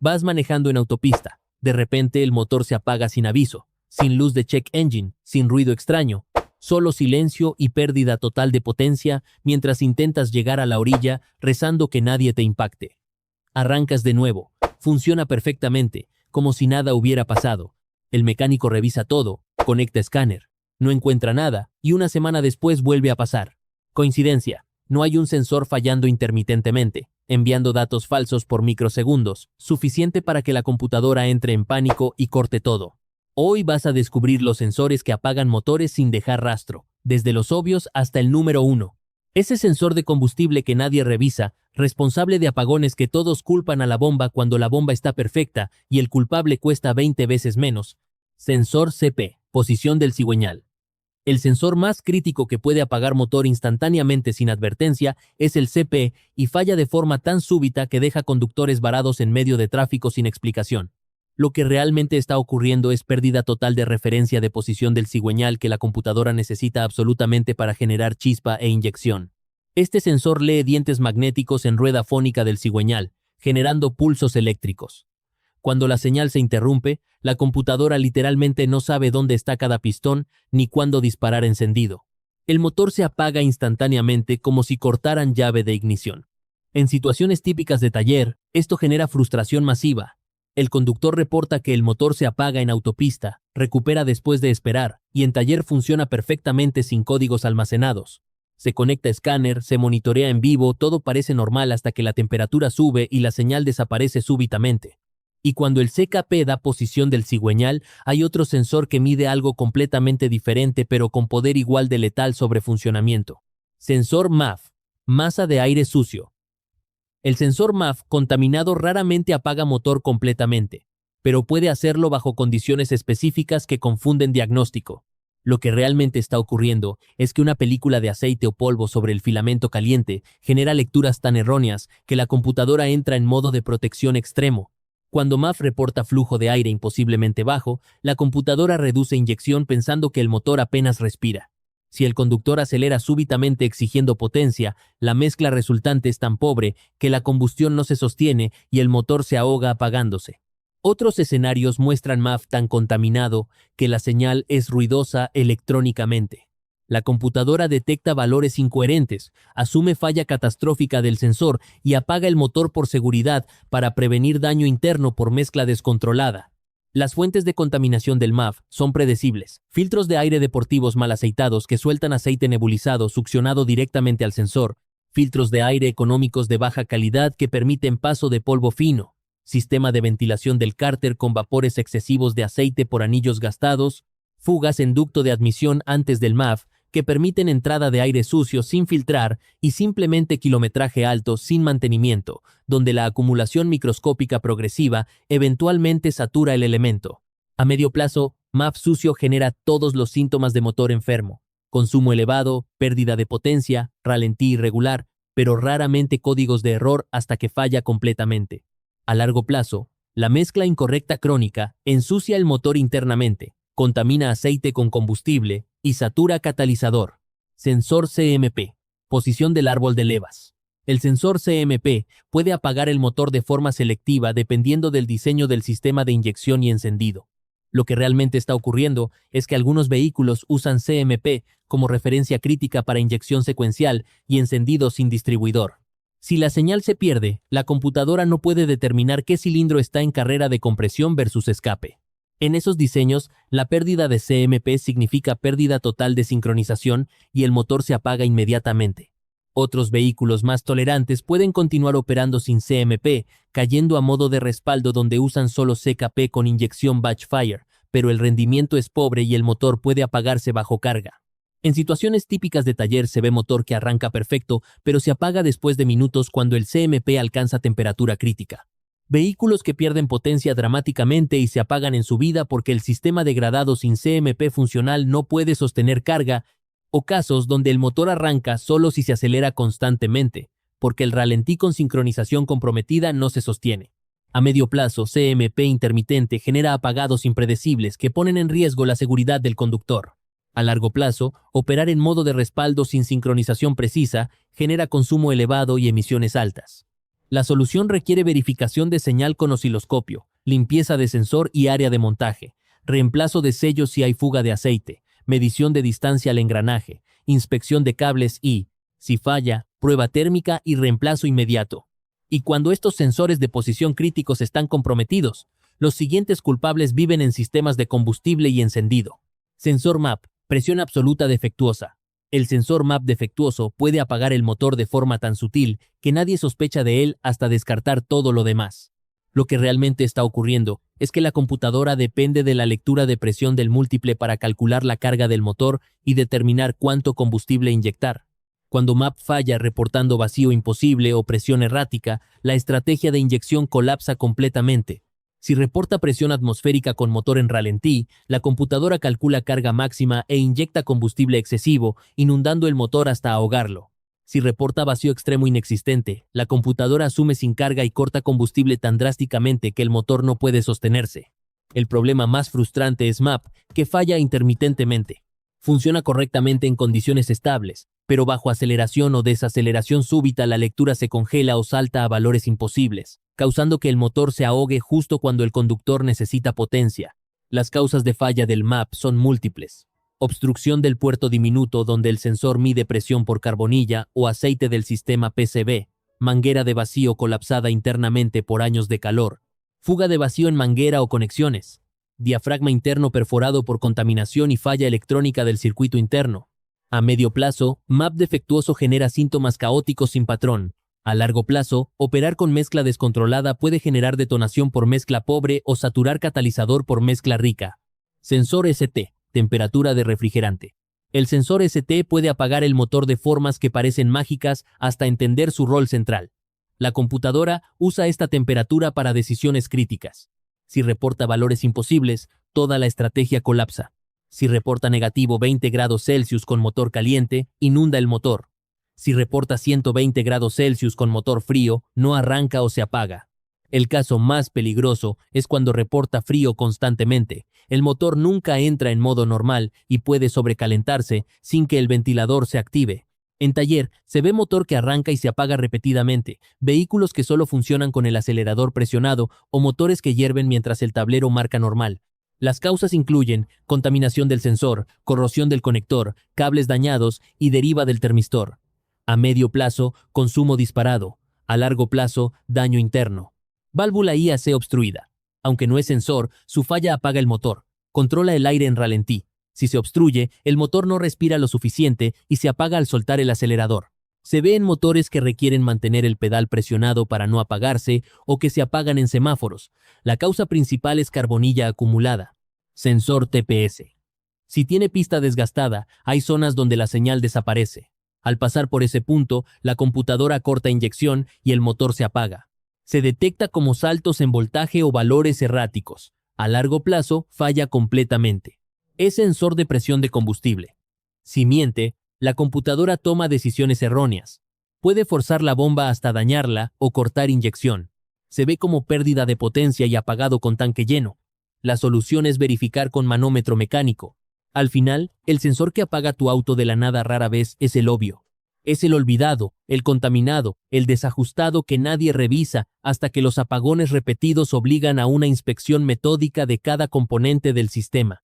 Vas manejando en autopista. De repente el motor se apaga sin aviso, sin luz de check engine, sin ruido extraño. Solo silencio y pérdida total de potencia mientras intentas llegar a la orilla rezando que nadie te impacte. Arrancas de nuevo. Funciona perfectamente, como si nada hubiera pasado. El mecánico revisa todo, conecta escáner, no encuentra nada y una semana después vuelve a pasar. Coincidencia. No hay un sensor fallando intermitentemente, enviando datos falsos por microsegundos, suficiente para que la computadora entre en pánico y corte todo. Hoy vas a descubrir los sensores que apagan motores sin dejar rastro, desde los obvios hasta el número 1. Ese sensor de combustible que nadie revisa, responsable de apagones que todos culpan a la bomba cuando la bomba está perfecta y el culpable cuesta 20 veces menos. Sensor CP, posición del cigüeñal. El sensor más crítico que puede apagar motor instantáneamente sin advertencia es el CP y falla de forma tan súbita que deja conductores varados en medio de tráfico sin explicación. Lo que realmente está ocurriendo es pérdida total de referencia de posición del cigüeñal que la computadora necesita absolutamente para generar chispa e inyección. Este sensor lee dientes magnéticos en rueda fónica del cigüeñal, generando pulsos eléctricos. Cuando la señal se interrumpe, la computadora literalmente no sabe dónde está cada pistón ni cuándo disparar encendido. El motor se apaga instantáneamente como si cortaran llave de ignición. En situaciones típicas de taller, esto genera frustración masiva. El conductor reporta que el motor se apaga en autopista, recupera después de esperar, y en taller funciona perfectamente sin códigos almacenados. Se conecta escáner, se monitorea en vivo, todo parece normal hasta que la temperatura sube y la señal desaparece súbitamente. Y cuando el CKP da posición del cigüeñal, hay otro sensor que mide algo completamente diferente pero con poder igual de letal sobre funcionamiento. Sensor MAF, masa de aire sucio. El sensor MAF contaminado raramente apaga motor completamente, pero puede hacerlo bajo condiciones específicas que confunden diagnóstico. Lo que realmente está ocurriendo es que una película de aceite o polvo sobre el filamento caliente genera lecturas tan erróneas que la computadora entra en modo de protección extremo. Cuando MAF reporta flujo de aire imposiblemente bajo, la computadora reduce inyección pensando que el motor apenas respira. Si el conductor acelera súbitamente exigiendo potencia, la mezcla resultante es tan pobre que la combustión no se sostiene y el motor se ahoga apagándose. Otros escenarios muestran MAF tan contaminado que la señal es ruidosa electrónicamente. La computadora detecta valores incoherentes, asume falla catastrófica del sensor y apaga el motor por seguridad para prevenir daño interno por mezcla descontrolada. Las fuentes de contaminación del MAF son predecibles. Filtros de aire deportivos mal aceitados que sueltan aceite nebulizado succionado directamente al sensor. Filtros de aire económicos de baja calidad que permiten paso de polvo fino. Sistema de ventilación del cárter con vapores excesivos de aceite por anillos gastados. Fugas en ducto de admisión antes del MAF que permiten entrada de aire sucio sin filtrar y simplemente kilometraje alto sin mantenimiento, donde la acumulación microscópica progresiva eventualmente satura el elemento. A medio plazo, MAF sucio genera todos los síntomas de motor enfermo: consumo elevado, pérdida de potencia, ralentí irregular, pero raramente códigos de error hasta que falla completamente. A largo plazo, la mezcla incorrecta crónica ensucia el motor internamente, contamina aceite con combustible y satura catalizador. Sensor CMP. Posición del árbol de levas. El sensor CMP puede apagar el motor de forma selectiva dependiendo del diseño del sistema de inyección y encendido. Lo que realmente está ocurriendo es que algunos vehículos usan CMP como referencia crítica para inyección secuencial y encendido sin distribuidor. Si la señal se pierde, la computadora no puede determinar qué cilindro está en carrera de compresión versus escape. En esos diseños, la pérdida de CMP significa pérdida total de sincronización y el motor se apaga inmediatamente. Otros vehículos más tolerantes pueden continuar operando sin CMP, cayendo a modo de respaldo donde usan solo CKP con inyección batch fire, pero el rendimiento es pobre y el motor puede apagarse bajo carga. En situaciones típicas de taller se ve motor que arranca perfecto, pero se apaga después de minutos cuando el CMP alcanza temperatura crítica. Vehículos que pierden potencia dramáticamente y se apagan en su vida porque el sistema degradado sin CMP funcional no puede sostener carga, o casos donde el motor arranca solo si se acelera constantemente, porque el ralentí con sincronización comprometida no se sostiene. A medio plazo, CMP intermitente genera apagados impredecibles que ponen en riesgo la seguridad del conductor. A largo plazo, operar en modo de respaldo sin sincronización precisa genera consumo elevado y emisiones altas. La solución requiere verificación de señal con osciloscopio, limpieza de sensor y área de montaje, reemplazo de sellos si hay fuga de aceite, medición de distancia al engranaje, inspección de cables y, si falla, prueba térmica y reemplazo inmediato. Y cuando estos sensores de posición críticos están comprometidos, los siguientes culpables viven en sistemas de combustible y encendido. Sensor MAP, presión absoluta defectuosa. El sensor MAP defectuoso puede apagar el motor de forma tan sutil que nadie sospecha de él hasta descartar todo lo demás. Lo que realmente está ocurriendo es que la computadora depende de la lectura de presión del múltiple para calcular la carga del motor y determinar cuánto combustible inyectar. Cuando MAP falla reportando vacío imposible o presión errática, la estrategia de inyección colapsa completamente. Si reporta presión atmosférica con motor en ralentí, la computadora calcula carga máxima e inyecta combustible excesivo, inundando el motor hasta ahogarlo. Si reporta vacío extremo inexistente, la computadora asume sin carga y corta combustible tan drásticamente que el motor no puede sostenerse. El problema más frustrante es MAP, que falla intermitentemente. Funciona correctamente en condiciones estables, pero bajo aceleración o desaceleración súbita la lectura se congela o salta a valores imposibles, causando que el motor se ahogue justo cuando el conductor necesita potencia. Las causas de falla del MAP son múltiples. Obstrucción del puerto diminuto donde el sensor mide presión por carbonilla o aceite del sistema PCB, manguera de vacío colapsada internamente por años de calor, fuga de vacío en manguera o conexiones, diafragma interno perforado por contaminación y falla electrónica del circuito interno. A medio plazo, MAP defectuoso genera síntomas caóticos sin patrón. A largo plazo, operar con mezcla descontrolada puede generar detonación por mezcla pobre o saturar catalizador por mezcla rica. Sensor ST. Temperatura de refrigerante. El sensor ST puede apagar el motor de formas que parecen mágicas hasta entender su rol central. La computadora usa esta temperatura para decisiones críticas. Si reporta valores imposibles, toda la estrategia colapsa. Si reporta negativo 20 grados Celsius con motor caliente, inunda el motor. Si reporta 120 grados Celsius con motor frío, no arranca o se apaga. El caso más peligroso es cuando reporta frío constantemente. El motor nunca entra en modo normal y puede sobrecalentarse sin que el ventilador se active. En taller, se ve motor que arranca y se apaga repetidamente, vehículos que solo funcionan con el acelerador presionado o motores que hierven mientras el tablero marca normal. Las causas incluyen contaminación del sensor, corrosión del conector, cables dañados y deriva del termistor. A medio plazo, consumo disparado. A largo plazo, daño interno. Válvula IAC obstruida. Aunque no es sensor, su falla apaga el motor. Controla el aire en ralentí. Si se obstruye, el motor no respira lo suficiente y se apaga al soltar el acelerador. Se ve en motores que requieren mantener el pedal presionado para no apagarse o que se apagan en semáforos. La causa principal es carbonilla acumulada. Sensor TPS. Si tiene pista desgastada, hay zonas donde la señal desaparece. Al pasar por ese punto, la computadora corta inyección y el motor se apaga. Se detecta como saltos en voltaje o valores erráticos. A largo plazo, falla completamente. Es sensor de presión de combustible. Si miente, la computadora toma decisiones erróneas. Puede forzar la bomba hasta dañarla o cortar inyección. Se ve como pérdida de potencia y apagado con tanque lleno. La solución es verificar con manómetro mecánico. Al final, el sensor que apaga tu auto de la nada rara vez es el obvio. Es el olvidado, el contaminado, el desajustado que nadie revisa hasta que los apagones repetidos obligan a una inspección metódica de cada componente del sistema.